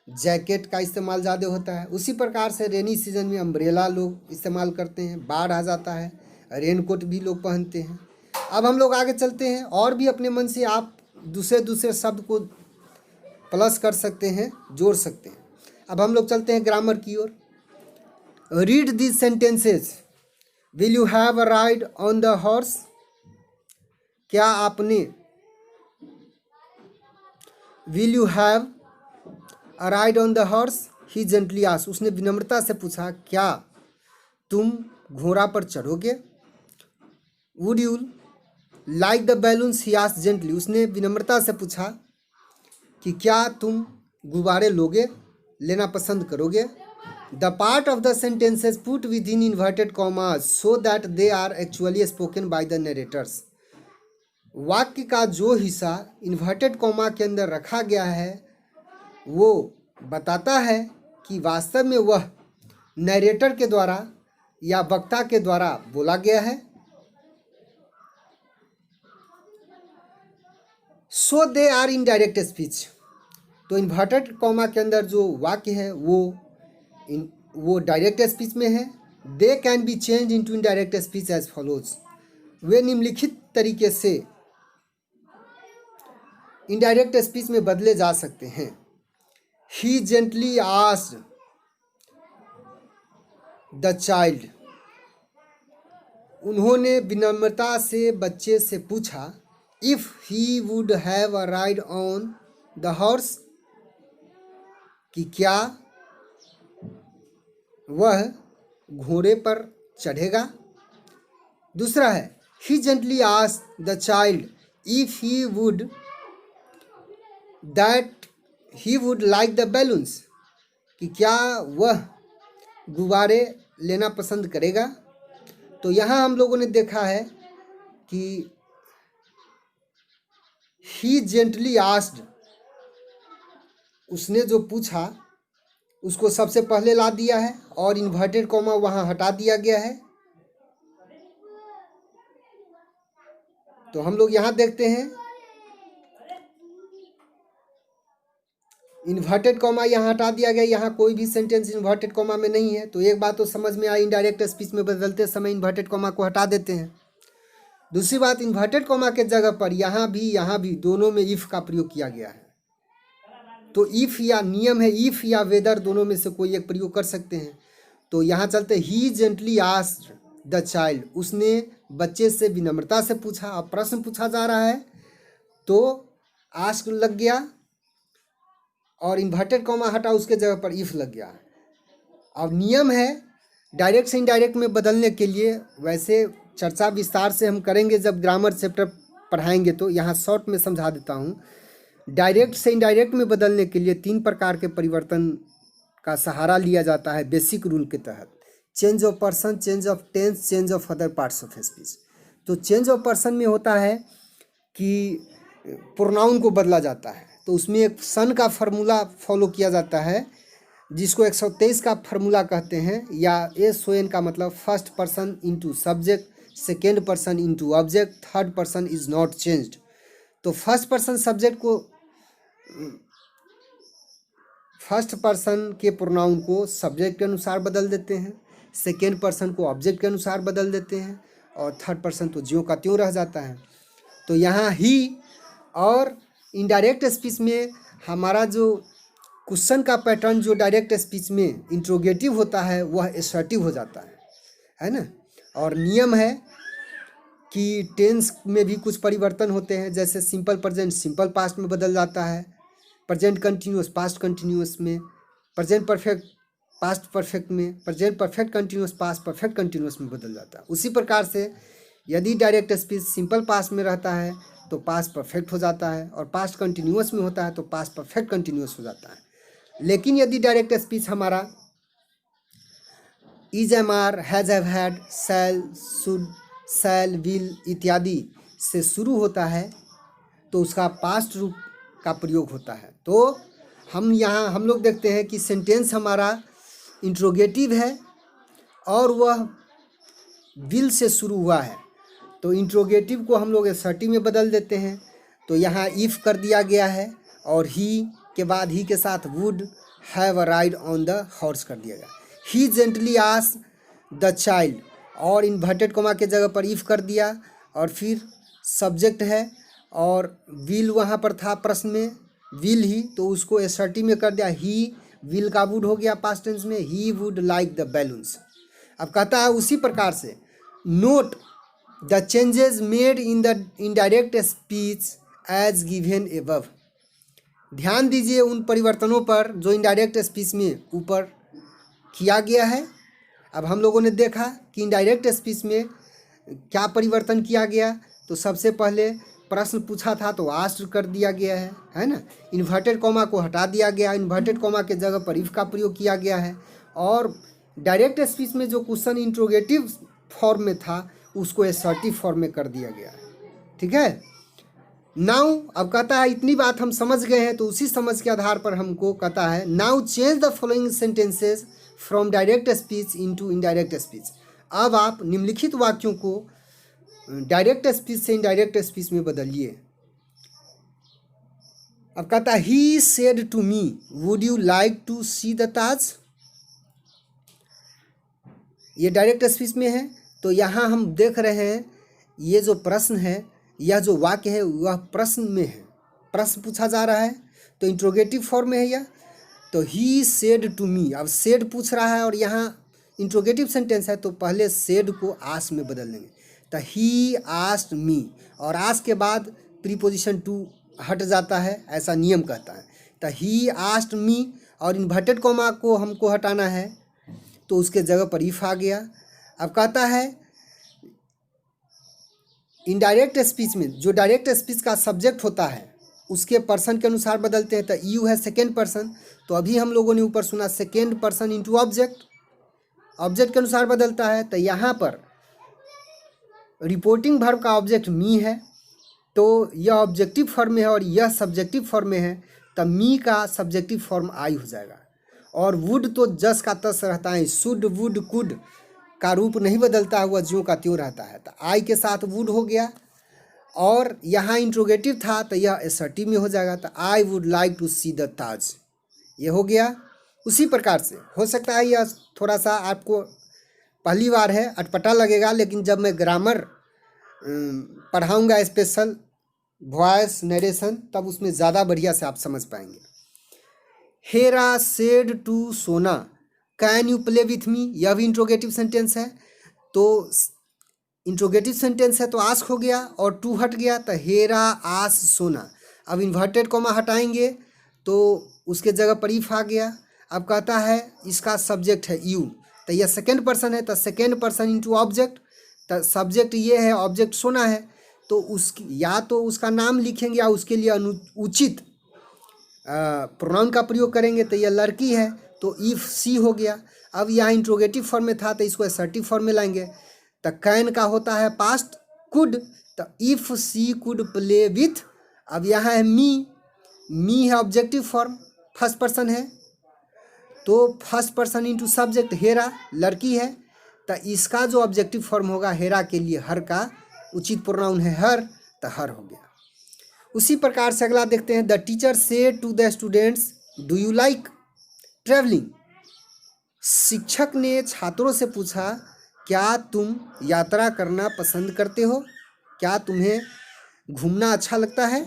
जैकेट का इस्तेमाल ज़्यादा होता है। उसी प्रकार से रेनी सीजन में अम्ब्रेला लोग इस्तेमाल करते हैं, बाढ़ आ जाता है, रेनकोट भी लोग पहनते हैं। अब हम लोग आगे चलते हैं और भी अपने मन से आप दूसरे शब्द को प्लस कर सकते हैं, जोड़ सकते हैं। अब हम लोग चलते हैं ग्रामर की ओर। Read these sentences. Will you have a ride on the horse? क्या आपने, will you have a ride on the horse? He gently asked, उसने विनम्रता से पूछा, क्या तुम घोड़ा पर चढ़ोगे? Would you like the balloons? He asked gently, उसने विनम्रता से पूछा कि क्या तुम गुब्बारे लोगे, लेना पसंद करोगे? The part of the sentences put within inverted commas so that they are actually spoken by the narrators. वाक्य का जो हिस्सा इन्वर्टेड कॉमा के अंदर रखा गया है वो बताता है कि वास्तव में वह नरेटर के द्वारा या वक्ता के द्वारा बोला गया है। So they are in direct speech, तो इन्वर्टेड कॉमा के अंदर जो वाक्य है वो डायरेक्ट स्पीच में है। They can be change into indirect speech as follows, वे निम्नलिखित तरीके से इनडायरेक्ट स्पीच में बदले जा सकते हैं। He gently asked the child, उन्होंने विनम्रता से बच्चे से पूछा, if he would have a ride on the horse, कि क्या वह घोड़े पर चढ़ेगा। दूसरा है, he gently asked the child if he would that he would like the balloons, कि क्या वह गुब्बारे लेना पसंद करेगा। तो यहाँ हम लोगों ने देखा है कि ही जेंटली आस्क्ड, उसने जो पूछा उसको सबसे पहले ला दिया है और इन्वर्टेड कॉमा वहाँ हटा दिया गया है। तो हम लोग यहाँ देखते हैं इन्वर्टेड कॉमा यहाँ हटा दिया गया, यहाँ कोई भी सेंटेंस इन्वर्टेड कॉमा में नहीं है। तो एक बात तो समझ में आई, इनडायरेक्ट स्पीच में बदलते समय इन्वर्टेड कॉमा को हटा देते हैं। दूसरी बात, इन्वर्टेड कॉमा के जगह पर यहाँ भी दोनों में इफ़ का प्रयोग किया गया है। तो इफ़ या नियम है, इफ़ या वेदर दोनों में से कोई एक प्रयोग कर सकते हैं। तो यहाँ चलते, ही जेंटली आस्क्ड द चाइल्ड, उसने बच्चे से विनम्रता से पूछा। अब प्रश्न पूछा जा रहा है तो आस्क लग गया और इन्वर्टेड कॉमा हटा, उसके जगह पर इफ़ लग गया। अब नियम है डायरेक्ट से इनडायरेक्ट में बदलने के लिए, वैसे चर्चा विस्तार से हम करेंगे जब ग्रामर चैप्टर पढ़ाएंगे, तो यहाँ शॉर्ट में समझा देता हूँ। डायरेक्ट से इनडायरेक्ट में बदलने के लिए 3 प्रकार के परिवर्तन का सहारा लिया जाता है बेसिक रूल के तहत। Change of person, change of tense, change of other parts of speech. तो चेंज ऑफ पर्सन में होता है कि प्रोनाउन को बदला जाता है, तो उसमें एक सन का फार्मूला फॉलो किया जाता है जिसको 123 का फार्मूला कहते हैं, या SON का मतलब first person into subject, second person into object, third person is not changed. तो फर्स्ट पर्सन सब्जेक्ट को, फर्स्ट पर्सन के प्रोनाउन को सब्जेक्ट के अनुसार बदल देते हैं, सेकेंड पर्सन को ऑब्जेक्ट के अनुसार बदल देते हैं, और थर्ड पर्सन तो ज्यों का त्यों रह जाता है। तो यहाँ ही, और इनडायरेक्ट स्पीच में हमारा जो क्वेश्चन का पैटर्न जो डायरेक्ट स्पीच में इंट्रोगेटिव होता है वह एसर्टिव हो जाता है ना। और नियम है कि टेंस में भी कुछ परिवर्तन होते हैं, जैसे सिंपल प्रेजेंट सिंपल पास्ट में बदल जाता है, प्रेजेंट कंटिन्यूस पास्ट कंटिन्यूस में, प्रेजेंट परफेक्ट पास्ट परफेक्ट में, present perfect continuous past perfect continuous में बदल जाता है। उसी प्रकार से यदि डायरेक्ट स्पीच सिंपल पास्ट में रहता है तो पास्ट परफेक्ट हो जाता है, और पास्ट कंटिन्यूस में होता है तो पास्ट परफेक्ट कंटिन्यूस हो जाता है। लेकिन यदि डायरेक्ट स्पीच हमारा is, am are, has, have, had, shall, should, shall, will इत्यादि से शुरू होता है तो उसका पास्ट रूप का प्रयोग होता है। तो हम लोग देखते हैं कि सेंटेंस हमारा इंट्रोगेटिव है और वह विल से शुरू हुआ है, तो इंट्रोगेटिव को हम लोग असर्टिव में बदल देते हैं। तो यहाँ इफ़ कर दिया गया है और ही के बाद ही के साथ would have a ride on the horse कर दिया गया। ही जेंटली आस्क्ड द चाइल्ड, और इन्वर्टेड कोमा के जगह पर इफ़ कर दिया और फिर सब्जेक्ट है और विल वहाँ पर था प्रश्न में, विल ही, तो उसको असर्टिव में कर दिया। ही विल का वुड हो गया पास्ट टेंस में, he would like the balloons. अब कहता है उसी प्रकार से note the changes made in the indirect speech as given above. ध्यान दीजिए उन परिवर्तनों पर जो इनडायरेक्ट स्पीच में ऊपर किया गया है। अब हम लोगों ने देखा कि इनडायरेक्ट स्पीच में क्या परिवर्तन किया गया। तो सबसे पहले प्रश्न पूछा था तो आस्क्ड कर दिया गया है ना। इन्वर्टेड कॉमा को हटा दिया गया, इन्वर्टेड कॉमा के जगह पर इफ का प्रयोग किया गया है। और डायरेक्ट स्पीच में जो क्वेश्चन इंट्रोगेटिव फॉर्म में था उसको असर्टिव फॉर्म में कर दिया गया है। ठीक है। नाउ अब कहता है इतनी बात हम समझ गए हैं, तो उसी समझ के आधार पर हमको कहता है now change the following sentences from direct speech into indirect speech. अब आप निम्नलिखित वाक्यों को डायरेक्ट स्पीच से इनडायरेक्ट स्पीच में बदलिए। अब कहता है he said to me would you like to see the Taj. ये डायरेक्ट स्पीच में है। तो यहाँ हम देख रहे हैं ये जो प्रश्न है, यह जो वाक्य है वह प्रश्न में है, प्रश्न पूछा जा रहा है, तो इंट्रोगेटिव फॉर्म में है यह। तो ही सेड टू मी, अब सेड पूछ रहा है और यहाँ इंट्रोगेटिव सेंटेंस है, तो पहले सेड को आस्क में बदल देंगे। तो ही आस्क्ड मी, और आस्क के बाद प्रीपोजिशन टू हट जाता है, ऐसा नियम कहता है। तो ही आस्क्ड मी और इन्वर्टेड कॉमा को हमको हटाना है, तो उसके जगह पर इफ आ गया। अब कहता है इनडायरेक्ट स्पीच में जो डायरेक्ट स्पीच का सब्जेक्ट होता है उसके पर्सन के अनुसार बदलते हैं। तो यू है सेकेंड पर्सन, तो अभी हम लोगों ने ऊपर सुना second person into object, object के अनुसार बदलता है। तो यहाँ पर रिपोर्टिंग वर्ब का ऑब्जेक्ट मी है, तो यह ऑब्जेक्टिव फॉर्म में है और यह सब्जेक्टिव फॉर्म में है, तो मी का सब्जेक्टिव फॉर्म आई हो जाएगा। और वुड तो जस का तस रहता है, शुड वुड कुड का रूप नहीं बदलता हुआ ज्यों का त्यों रहता है। तो आई के साथ वुड हो गया, और यहाँ इंट्रोगेटिव था तो यह असर्टिव में हो जाएगा। तो I would like to see the Taj, ये हो गया। उसी प्रकार से हो सकता है यह थोड़ा सा आपको पहली बार है अटपटा लगेगा, लेकिन जब मैं ग्रामर पढ़ाऊँगा स्पेशल वॉइस नरेशन, तब उसमें ज़्यादा बढ़िया से आप समझ पाएंगे। हेरा सेड टू सोना can you play with me, यह भी इंट्रोगेटिव सेंटेंस है। तो इंट्रोगेटिव सेंटेंस है तो आस्क हो गया और टू हट गया, तो हेरा आस सोना। अब इन्वर्टेड कॉमा हटाएंगे तो उसके जगह पर इफ आ गया। अब कहता है इसका सब्जेक्ट है यू, तो यह सेकेंड पर्सन है, तो सेकेंड पर्सन इनटू ऑब्जेक्ट, तो सब्जेक्ट ये है, ऑब्जेक्ट सोना है, तो उसकी या तो उसका नाम लिखेंगे या उसके लिए उचित प्रोनाउन का प्रयोग करेंगे। तो यह लड़की है तो इफ़ सी हो गया। अब यहाँ इंट्रोगेटिव फॉर्म में था तो इसको असर्टिव फॉर्म में लाएंगे। तो कैन का होता है पास्ट, कुड, तो if she could play with. अब यहाँ है मी है ऑब्जेक्टिव फॉर्म, फर्स्ट पर्सन है, तो first person into subject Hera, लड़की है, तो इसका जो ऑब्जेक्टिव फॉर्म होगा हेरा के लिए हर का उचित प्रोनाउन है हर, तो हर हो गया। उसी प्रकार से अगला देखते हैं। The teacher say to the students do you like travelling. शिक्षक ने छात्रों से पूछा क्या तुम यात्रा करना पसंद करते हो, क्या तुम्हें घूमना अच्छा लगता है।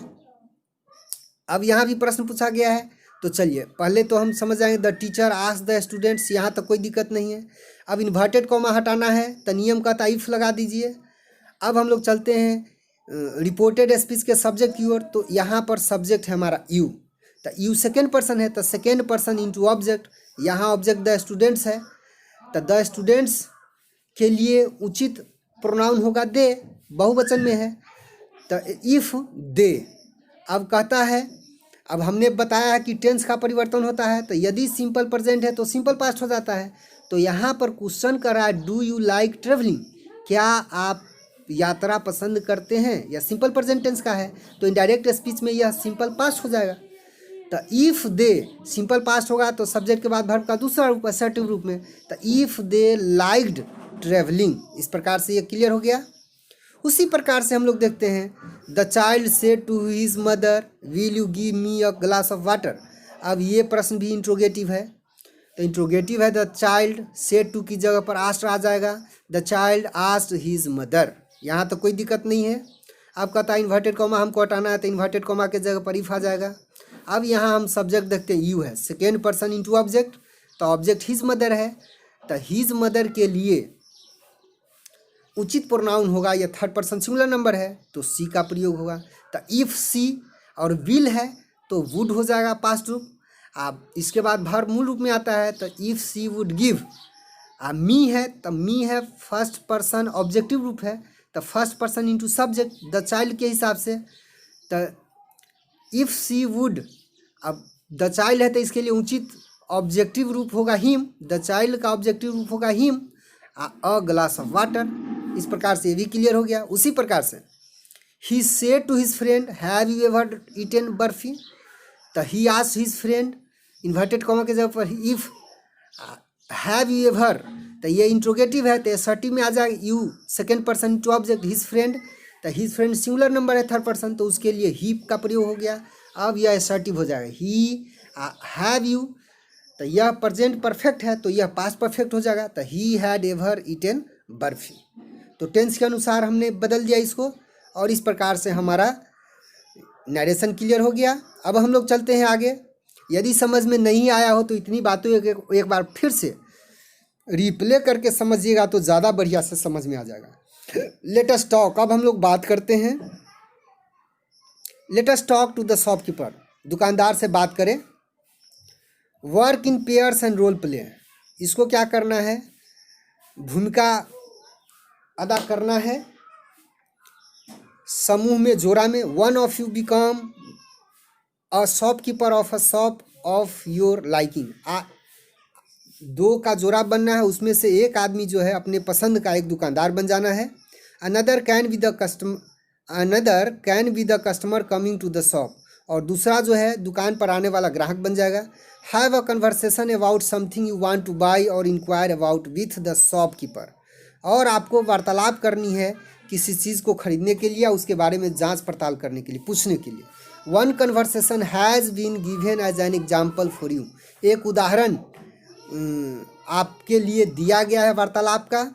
अब यहाँ भी प्रश्न पूछा गया है, तो चलिए पहले तो हम समझ जाएंगे the teacher asked the students, यहाँ तक कोई दिक्कत नहीं है। अब इन्वर्टेड कॉमा हटाना है तो नियम का ताइफ लगा दीजिए। अब हम लोग चलते हैं रिपोर्टेड स्पीच के सब्जेक्ट की ओर। तो यहाँ पर सब्जेक्ट है हमारा यू, तो यू सेकेंड पर्सन है, तो सेकेंड पर्सन इंटू ऑब्जेक्ट, यहाँ ऑब्जेक्ट द स्टूडेंट्स है, तो द स्टूडेंट्स के लिए उचित प्रोनाउन होगा दे, बहुवचन में है, तो इफ़ दे। अब कहता है, अब हमने बताया है कि टेंस का परिवर्तन होता है, तो यदि सिंपल प्रेजेंट है तो सिंपल पास्ट हो जाता है। तो यहाँ पर क्वेश्चन कर रहा है डू यू लाइक ट्रेवलिंग, क्या आप यात्रा पसंद करते हैं, या सिंपल प्रेजेंट टेंस का है तो इनडायरेक्ट स्पीच में यह सिंपल पास्ट हो जाएगा। तो इफ़ दे सिंपल पास्ट होगा तो सब्जेक्ट के बाद वर्ब का दूसरा रूप असर्टिव रूप में, तो इफ़ दे लाइक्ड ट्रेवलिंग, इस प्रकार से ये क्लियर हो गया। उसी प्रकार से हम लोग देखते हैं the child said to his mother will you give me a glass of water. अब ये प्रश्न भी इंट्रोगेटिव है, तो इंट्रोगेटिव है, द चाइल्ड सेड टू की जगह पर आस्ट आ जाएगा, the child asked his mother, यहाँ तो कोई दिक्कत नहीं है। अब कहता है इन्वर्टेड कॉमा हमको हटाना है, तो इन्वर्टेड कॉमा के जगह पर इफ आ जाएगा। अब यहाँ हम सब्जेक्ट देखते हैं यू है, सेकेंड पर्सन इंटू ऑब्जेक्ट, तो ऑब्जेक्ट हिज मदर है, तो हिज मदर के लिए उचित प्रोनाउन होगा, या थर्ड पर्सन सिंगुलर नंबर है तो सी का प्रयोग होगा। तो इफ़ सी और विल है तो वुड हो जाएगा पास्ट रूप। अब इसके बाद वर्ब मूल रूप में आता है, तो इफ़ सी वुड गिव। अब मी है, तो मी है फर्स्ट पर्सन ऑब्जेक्टिव रूप है, तो first person into subject the child के हिसाब से, तो इफ़ सी वुड, अब द चाइल्ड है तो इसके लिए उचित ऑब्जेक्टिव रूप होगा हिम, द चाइल्ड का ऑब्जेक्टिव रूप होगा him, a glass of water. इस प्रकार से ये भी क्लियर हो गया। उसी प्रकार से he said to his friend have you ever eaten barfi, तो he asked his friend, inverted comma के जगह पर इफ हैव यू एवर, तो ये इंट्रोगेटिव है तो असर्टिव में आ जाएगा you second person to object his friend, तो हिज फ्रेंड सिंगुलर नंबर है थर्ड पर्सन, तो उसके लिए ही का प्रयोग हो गया। अब यह असर्टिव हो जाएगा ही हैव यू, तो यह प्रेजेंट परफेक्ट है तो यह पास्ट परफेक्ट हो जाएगा, तो he had ever eaten barfi. तो टेंस के अनुसार हमने बदल दिया इसको, और इस प्रकार से हमारा नरेशन क्लियर हो गया। अब हम लोग चलते हैं आगे। यदि समझ में नहीं आया हो तो इतनी बातों एक बार फिर से रिप्ले करके समझिएगा तो ज़्यादा बढ़िया से समझ में आ जाएगा। लेट अस टॉक, अब हम लोग बात करते हैं, let us talk to the shopkeeper, दुकानदार से बात करें। Work in pairs and role play, इसको क्या करना है, भूमिका अदा करना है समूह में, जोड़ा में। One of you become a shopkeeper of a shop of your liking, दो का जोड़ा बनना है, उसमें से एक आदमी जो है अपने पसंद का एक दुकानदार बन जाना है। Another can be the customer coming to the shop, और दूसरा जो है दुकान पर आने वाला ग्राहक बन जाएगा। Have a conversation about something you want to buy or inquire about with the shopkeeper, और आपको वार्तालाप करनी है किसी चीज़ को खरीदने के लिए या उसके बारे में जांच पड़ताल करने के लिए, पूछने के लिए। One conversation has been given as an example for you, एक उदाहरण आपके लिए दिया गया है वार्तालाप का,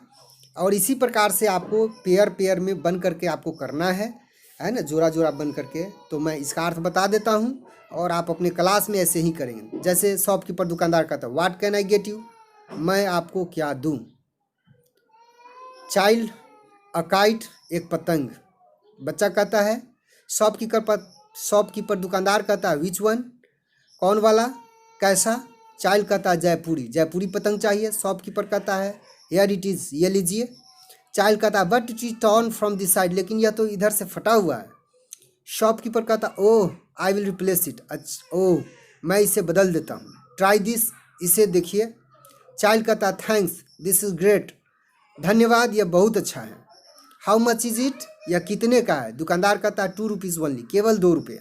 और इसी प्रकार से आपको पेयर पेयर में बन करके आपको करना है ना, जोड़ा जोड़ा बन करके। तो मैं इसका अर्थ बता देता हूँ और आप अपने क्लास में ऐसे ही करेंगे। जैसे शॉपकीपर दुकानदार कहता है what can I get you, मैं आपको क्या दूँ। चाइल्ड अ काइट, एक पतंग, बच्चा कहता है। शॉपकीपर दुकानदार कहता है विच वन, कौन वाला, कैसा। चाइल्ड कहता है जयपुरी पतंग चाहिए। शॉपकीपर कहता है हियर इट इज़, ये लीजिए। चाइल्ड कहता है but it is torn from this side, लेकिन यह तो इधर से फटा हुआ है। शॉपकीपर कहता है ओह आई विल रिप्लेस इट, अच्छा ओह मैं इसे बदल देता हूँ। ट्राई दिस, इसे देखिए। चाइल्ड कहता है थैंक्स दिस इज़ ग्रेट, धन्यवाद यह बहुत अच्छा है। हाउ मच इज इट, यह कितने का है। दुकानदार कहता है 2 रुपीज़ ओनली, केवल 2 रुपये।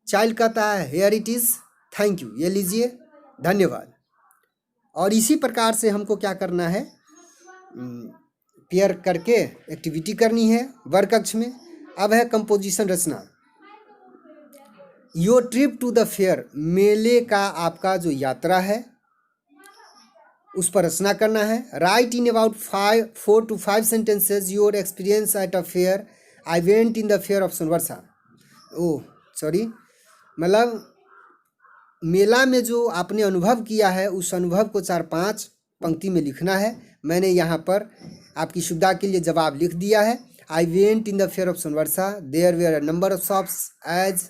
चाइल्ड कहता है here it is, thank you, ये लीजिए, धन्यवाद। और इसी प्रकार से हमको क्या करना है, पेयर करके एक्टिविटी करनी है वर्क कक्ष में। अब है कंपोजिशन, रचना। Your trip to the fair, मेले का आपका जो यात्रा है उस पर रचना करना है। Write in about 4 to 5 sentences your experience at a fair. I went in the fair of Sonvarsha. Oh sorry, मतलब मेला में जो आपने अनुभव किया है उस अनुभव को 4-5 पंक्ति में लिखना है। मैंने यहाँ पर आपकी सुविधा के लिए जवाब लिख दिया है। I went in the fair of Sonbarsha, there were a number of shops as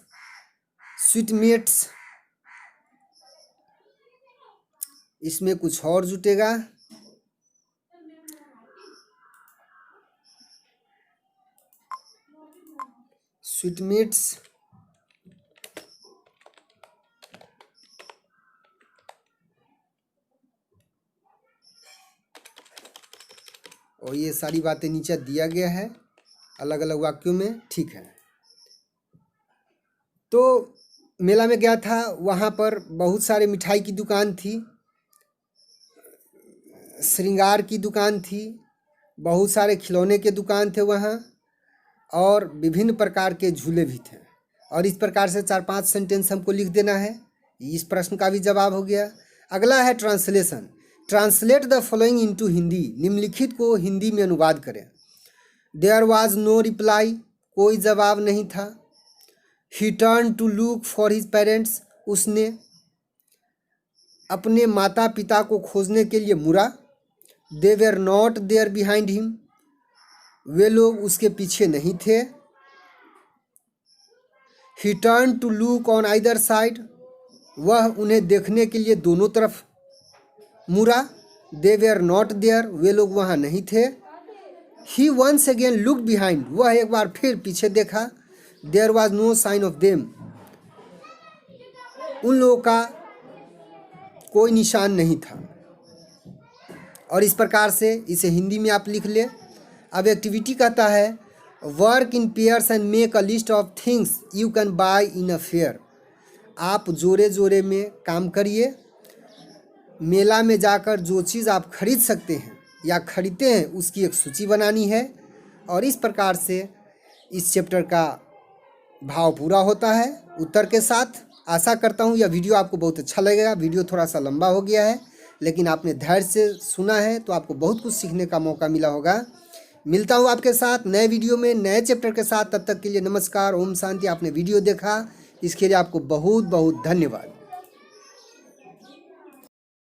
sweetmeats इसमें कुछ और जुटेगा। स्वीटमीट्स, और ये सारी बातें नीचे दिया गया है अलग अलग वाक्यों में। ठीक है, तो मेला में गया था, वहाँ पर बहुत सारे मिठाई की दुकान थी, श्रृंगार की दुकान थी, बहुत सारे खिलौने के दुकान थे वहाँ, और विभिन्न प्रकार के झूले भी थे। और इस प्रकार से 4-5 सेंटेंस हमको लिख देना है। इस प्रश्न का भी जवाब हो गया। अगला है translation. Translate the following into Hindi. निम्नलिखित को हिंदी में अनुवाद करें। देयर वाज नो रिप्लाई, कोई जवाब नहीं था। He turn to look for his parents, उसने अपने माता पिता को खोजने के लिए मुड़ा। They were not there behind him, वे लोग उसके पीछे नहीं थे। He turn to look on either side, वह उन्हें देखने के लिए दोनों तरफ मुड़ा। दे वेर नॉट देयर, वे लोग वहाँ नहीं थे। He once again look behind, वह एक बार फिर पीछे देखा। There was no sign of them, उन लोगों का कोई निशान नहीं था। और इस प्रकार से इसे हिंदी में आप लिख ले। अब एक्टिविटी कहता है work in pairs and make a list of things you can buy in a fair. आप जोड़े जोड़े में काम करिए। मेला में जाकर जो चीज़ आप खरीद सकते हैं या खरीदते हैं उसकी एक सूची बनानी है। और इस प्रकार से इस चैप्टर का भाव पूरा होता है उत्तर के साथ। आशा करता हूँ यह वीडियो आपको बहुत अच्छा लगेगा। वीडियो थोड़ा सा लंबा हो गया है, लेकिन आपने धैर्य से सुना है तो आपको बहुत कुछ सीखने का मौका मिला होगा। मिलता हूँ आपके साथ नए वीडियो में नए चैप्टर के साथ। तब तक के लिए नमस्कार, ओम शांति। आपने वीडियो देखा इसके लिए आपको बहुत बहुत धन्यवाद।